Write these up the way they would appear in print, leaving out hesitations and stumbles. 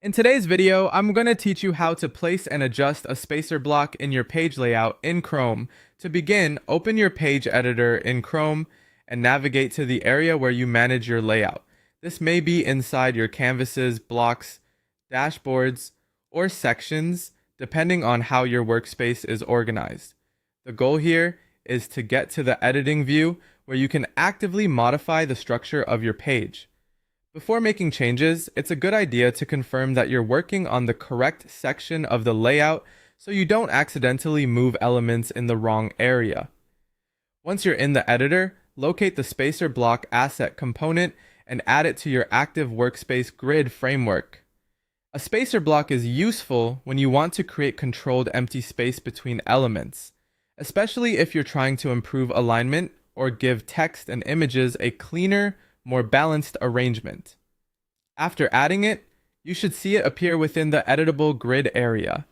In today's video, I'm going to teach you how to place and adjust a spacer block in your page layout in Chrome. To begin, open your page editor in Chrome and navigate to the area where you manage your layout. This may be inside your canvases, blocks, dashboards, or sections, depending on how your workspace is organized. The goal here is to get to the editing view where you can actively modify the structure of your page. Before making changes, it's a good idea to confirm that you're working on the correct section of the layout so you don't accidentally move elements in the wrong area. Once you're in the editor, locate the spacer block asset component and add it to your active workspace grid framework. A spacer block is useful when you want to create controlled empty space between elements, especially if you're trying to improve alignment or give text and images a cleaner, more balanced arrangement. After adding it, you should see it appear within the editable grid area.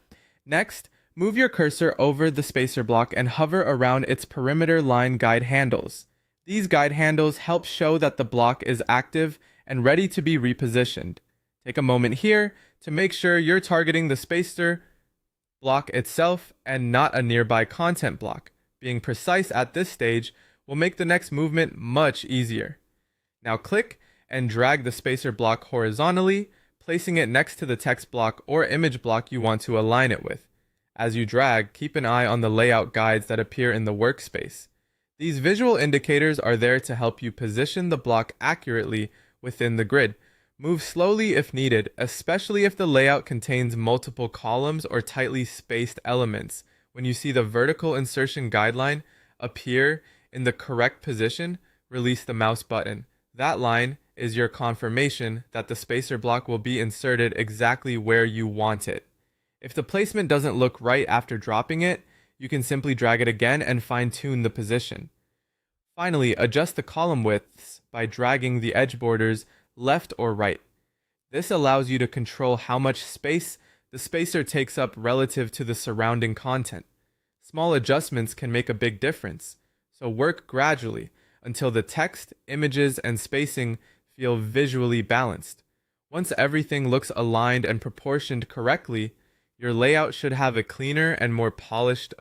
Next, move your cursor over the spacer block and hover around its perimeter line guide handles. These guide handles help show that the block is active and ready to be repositioned. Take a moment here to make sure you're targeting the spacer block itself and not a nearby content block. Being precise at this stage will make the next movement much easier. Now click and drag the spacer block horizontally, placing it next to the text block or image block you want to align it with. As you drag, keep an eye on the layout guides that appear in the workspace. These visual indicators are there to help you position the block accurately within the grid. Move slowly if needed, especially if the layout contains multiple columns or tightly spaced elements. When you see the vertical insertion guideline appear in the correct position, release the mouse button. That line is your confirmation that the spacer block will be inserted exactly where you want it. If the placement doesn't look right after dropping it, you can simply drag it again and fine-tune the position. Finally, adjust the column widths by dragging the edge borders left or right. This allows you to control how much space the spacer takes up relative to the surrounding content. Small adjustments can make a big difference, so work gradually until the text, images, and spacing feel visually balanced. Once everything looks aligned and proportioned correctly, your layout should have a cleaner and more polished